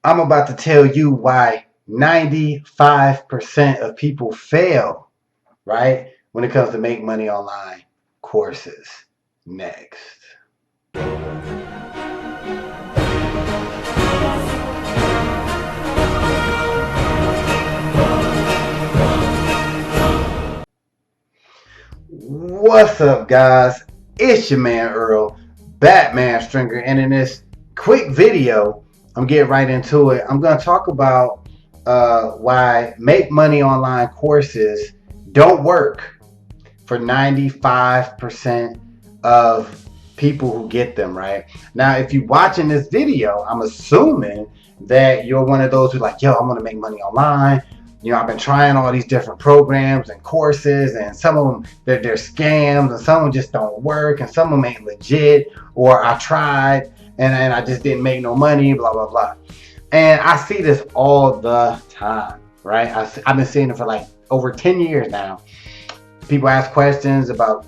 I'm about to tell you why 95% of people fail, right? When it comes to make money online courses. Next. What's up, guys? It's your man Earl, Batman Stringer, and in this quick video, I'm getting right into it. I'm going to talk about why make money online courses don't work for 95% of people who get them, right? Now, if you're watching this video, I'm assuming that you're one of those who's like, yo, I want to make money online. I've been trying all these different programs and courses, and some of them, they're scams, and some of them just don't work, and some of them ain't legit, or I tried, and I just didn't make no money, blah, blah, blah. And I see this all the time, right? I've been seeing it for like over 10 years now. People ask questions about,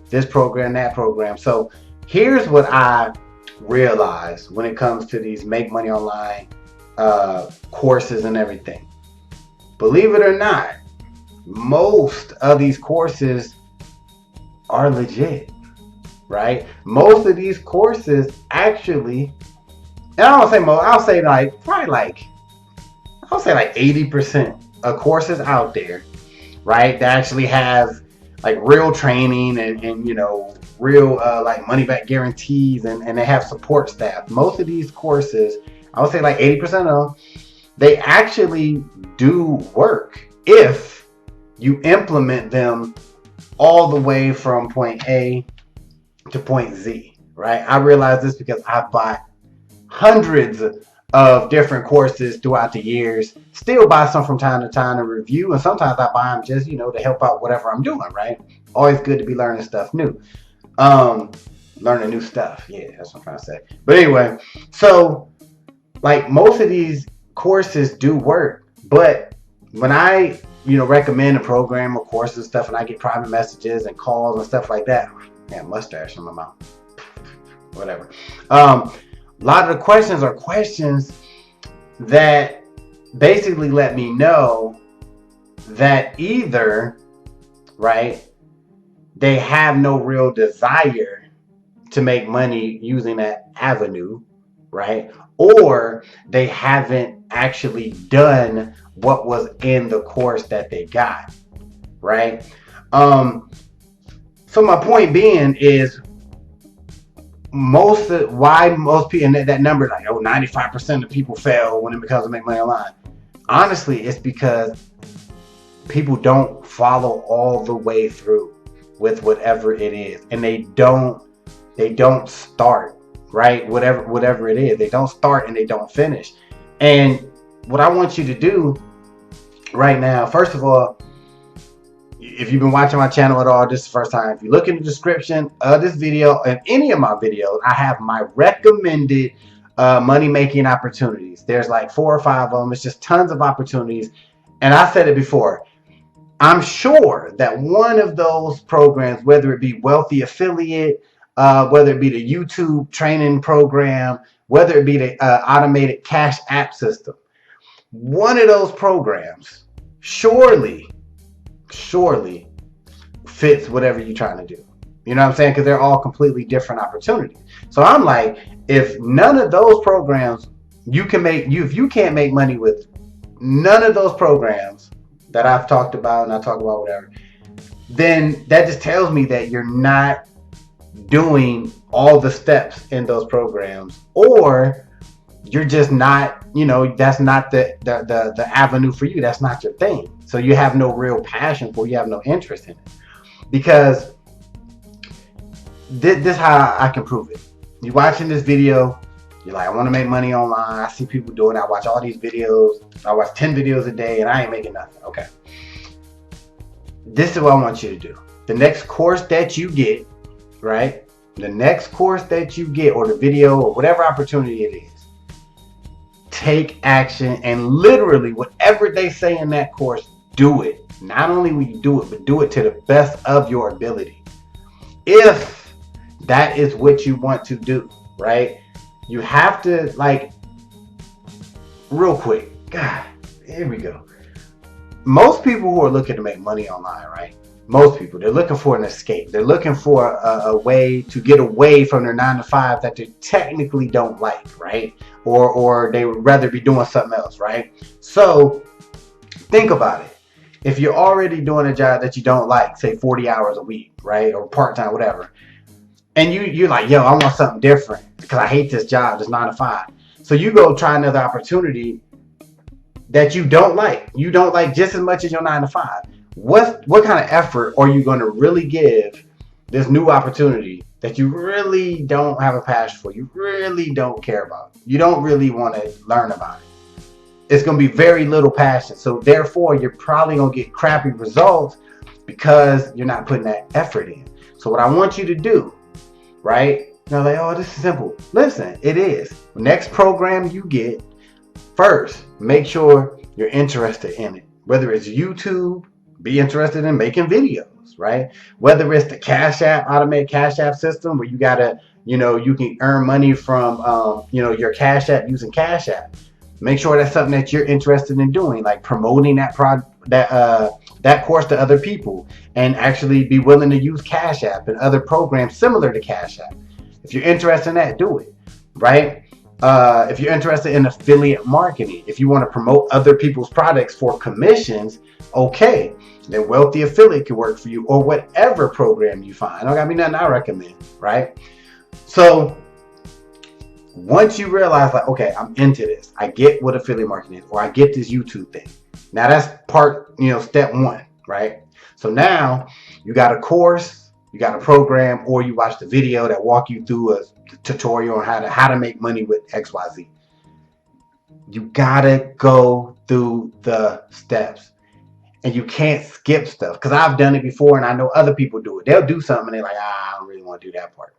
this program, that program. So here's what I realize when it comes to these make money online courses and everything. Believe it or not, most of these courses are legit, right? Most of these courses actually, and I don't say most, I'll say like 80% of courses out there, right, that actually have like real training and real like money back guarantees, and they have support staff. Most of these courses, I would say like 80% of them, they actually do work if you implement them all the way from point A to point Z, right? I realize this because I've bought hundreds of different courses throughout the years, still buy some from time to time to review, and sometimes I buy them just, to help out whatever I'm doing, right? Always good to be learning stuff new. Learning new stuff. Yeah, that's what I'm trying to say. But anyway, so like most of these courses do work, but when I recommend a program or course and stuff, and I get private messages and calls and stuff like that, mustache in my mouth, whatever. A lot of the questions are questions that basically let me know that either, right, they have no real desire to make money using that avenue, right, or they haven't actually done what was in the course that they got, right? So my point being is why most people, and that number like 95% of people fail when it comes to make money online. Honestly, it's because people don't follow all the way through with whatever it is, and they don't start, right? Whatever it is, they don't start and they don't finish. And what I want you to do right now, first of all, if you've been watching my channel at all, this is the first time, if you look in the description of this video and any of my videos, I have my recommended money making opportunities. There's like 4 or 5 of them. It's just tons of opportunities. And I said it before, I'm sure that one of those programs, whether it be Wealthy Affiliate, whether it be the YouTube training program, whether it be the automated cash app system, one of those programs surely fits whatever you're trying to do. You know what I'm saying? Because they're all completely different opportunities. So I'm like, if none of those programs if you can't make money with none of those programs that I've talked about, and I talk about whatever, then that just tells me that you're not doing all the steps in those programs, or you're just not, that's not the avenue for you. That's not your thing. So you have no real passion for it. You have no interest in it. Because this is how I can prove it. You're watching this video, you're like, I want to make money online. I see people doing it. I watch all these videos. I watch 10 videos a day and I ain't making nothing. Okay. This is what I want you to do. The next course that you get, right? The next course that you get, or the video, or whatever opportunity it is, take action, and literally whatever they say in that course, do it. Not only will you do it, but do it to the best of your ability. If that is what you want to do, right? You have to, like, real quick. God, here we go. Most people who are looking to make money online, right? Most people, they're looking for an escape. They're looking for a way to get away from their 9 to 5 that they technically don't like, right? Or they would rather be doing something else, right? So think about it. If you're already doing a job that you don't like, say 40 hours a week, right? Or part-time, whatever, and you're like, yo, I want something different because I hate this job, this 9 to 5. So you go try another opportunity that you don't like just as much as your 9 to 5. What kind of effort are you going to really give this new opportunity that you really don't have a passion for, you really don't care about, you don't really want to learn about it? It's going to be very little passion. So therefore, you're probably going to get crappy results because you're not putting that effort in. So what I want you to do, right? Now, like, oh, this is simple. Listen, it is. Next program you get, first, make sure you're interested in it. Whether it's YouTube, be interested in making videos, right? Whether it's the Cash App, automated Cash App system where you gotta, you can earn money from, your Cash App using Cash App. Make sure that's something that you're interested in doing, like promoting that course to other people, and actually be willing to use Cash App and other programs similar to Cash App. If you're interested in that, do it, right? If you're interested in affiliate marketing, if you want to promote other people's products for commissions, okay, then Wealthy Affiliate can work for you, or whatever program you find. Don't gotta be nothing I recommend, right? So once you realize, like, okay, I'm into this, I get what affiliate marketing is, or I get this YouTube thing. Now that's step one, right? So now you got a course, you got a program, or you watch the video that walk you through a tutorial on how to make money with XYZ. You gotta go through the steps, and you can't skip stuff, because I've done it before and I know other people do it. They'll do something and they're like, I don't really want to do that part.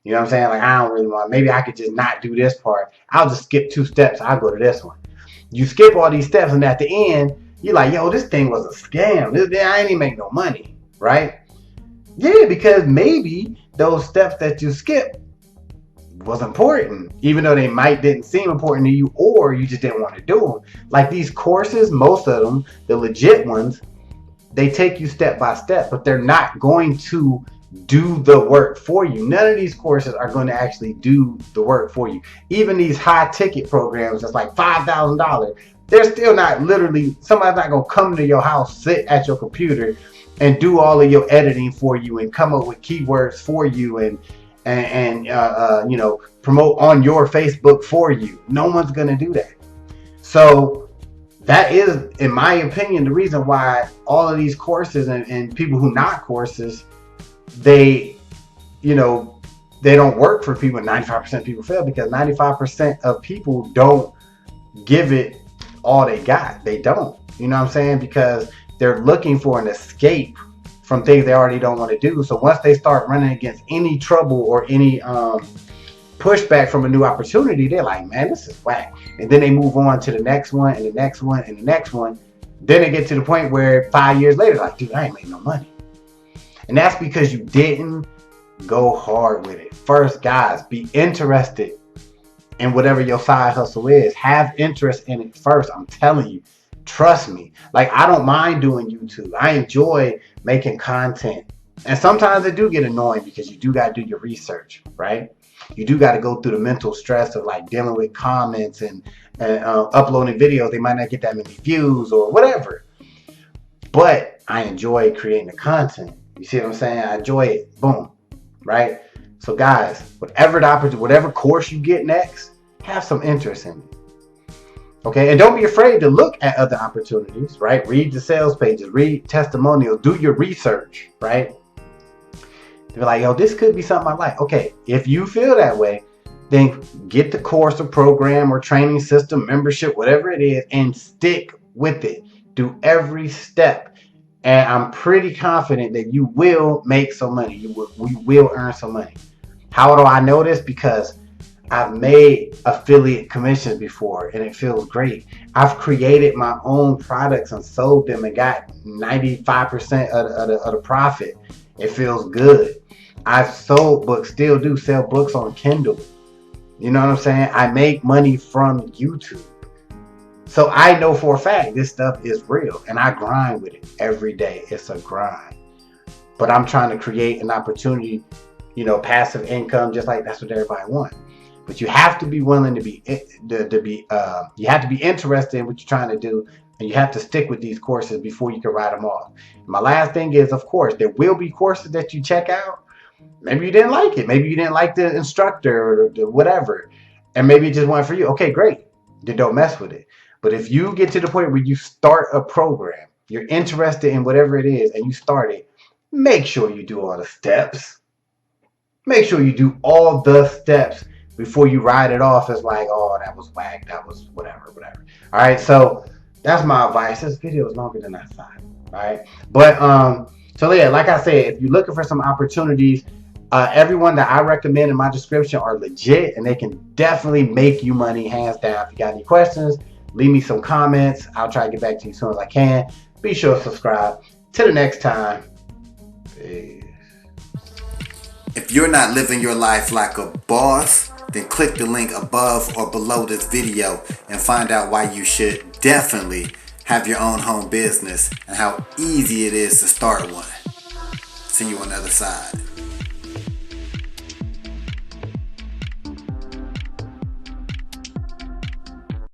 You know what I'm saying? Like, I don't really want, maybe I could just not do this part. I'll just skip 2 steps. I'll go to this one. You skip all these steps, and at the end, you're like, yo, this thing was a scam. I ain't even make no money, right? Yeah, because maybe those steps that you skipped was important, even though they didn't seem important to you, or you just didn't want to do them. Like these courses, most of them, the legit ones, they take you step by step, but they're not going to do the work for you. None of these courses are going to actually do the work for you. Even these high ticket programs that's like $5,000, they're still not literally, somebody's not going to come to your house, sit at your computer and do all of your editing for you and come up with keywords for you and promote on your Facebook for you. No one's going to do that. So that is, in my opinion, the reason why all of these courses and people who knock courses, they don't work for people. 95% of people fail because 95% of people don't give it all they got. They don't. You know what I'm saying? Because they're looking for an escape from things they already don't want to do. So once they start running against any trouble or any pushback from a new opportunity, they're like, man, this is whack. And then they move on to the next one and the next one and the next one. Then they get to the point where 5 years later, like, dude, I ain't making no money. And that's because you didn't go hard with it. First, guys, be interested in whatever your side hustle is. Have interest in it first. I'm telling you. Trust me. Like, I don't mind doing YouTube. I enjoy making content. And sometimes it do get annoying because you do got to do your research, right? You do got to go through the mental stress of like dealing with comments and uploading videos. They might not get that many views or whatever. But I enjoy creating the content. You see what I'm saying? I enjoy it. Boom. Right? So guys, whatever course you get next, have some interest in it. Okay, and don't be afraid to look at other opportunities, right? Read the sales pages, read testimonials, do your research, right? They're like, yo, this could be something I like. Okay, if you feel that way, then get the course or program or training system, membership, whatever it is, and stick with it. Do every step. And I'm pretty confident that you will make some money. We will earn some money. How do I know this? Because I've made affiliate commissions before and it feels great. I've created my own products and sold them and got 95% of the profit. It feels good. I've sold books, still do sell books on Kindle. You know what I'm saying? I make money from YouTube. So I know for a fact this stuff is real, and I grind with it every day. It's a grind, but I'm trying to create an opportunity, passive income, just like that's what everybody wants. But you have to be willing to be you have to be interested in what you're trying to do, and you have to stick with these courses before you can write them off. My last thing is, of course, there will be courses that you check out. Maybe you didn't like it. Maybe you didn't like the instructor or the whatever, and maybe it just wasn't for you. Okay, great. Then don't mess with it. But if you get to the point where you start a program, you're interested in whatever it is, and you start it, make sure you do all the steps. Make sure you do all the steps before you write it off as like, oh, that was whack, that was whatever, whatever. All right, so that's my advice. This video is longer than I thought. All right, but so yeah, like I said, if you're looking for some opportunities, everyone that I recommend in my description are legit, and they can definitely make you money, hands down. If you got any questions, leave me some comments. I'll try to get back to you as soon as I can. Be sure to subscribe. Till the next time. Peace. If you're not living your life like a boss, then click the link above or below this video and find out why you should definitely have your own home business and how easy it is to start one. See you on the other side.